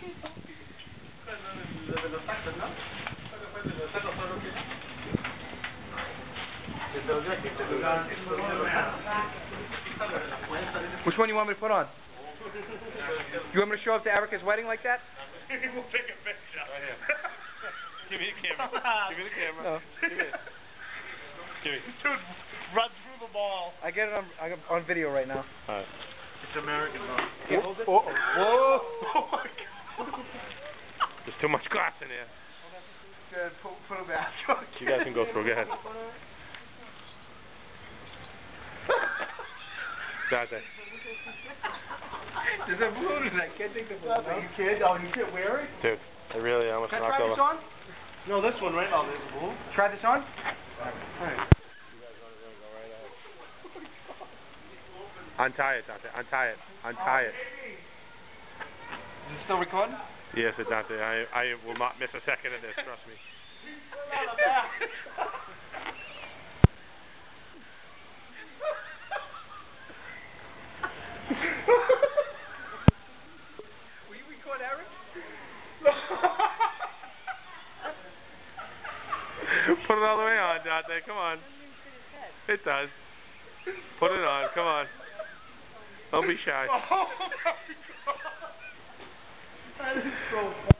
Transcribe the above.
De los tacos, ¿no? De los tacos solo que... Which one you want me to put on? You want me to show up to Erica's wedding like that? We'll take a picture. Right here. Give me the camera. Give me the camera. No. Give me it. Give me. Dude, run through the ball. I get it on video right now. Alright. It's American, though. Can't hold it? Whoa! Oh my God. There's too much glass in here. Good. Put it back. You guys can go through. Go ahead. Dante. There's a balloon in that. Can't take the balloon. You can't? Oh, you can't wear it? Dude, I really almost Can I knocked try over. this on? No, this one, right? Oh, there's a balloon. Try this on? Alright. Untie it, Dante. Untie it. Untie it. Is it still recording? Yes, Dante. I will not miss a second of this. Trust me. Will you record Eric? Put it all the way on, Dante. Come on. It does. Put it on. Come on. Don't be shy. Oh my God. That is so funny.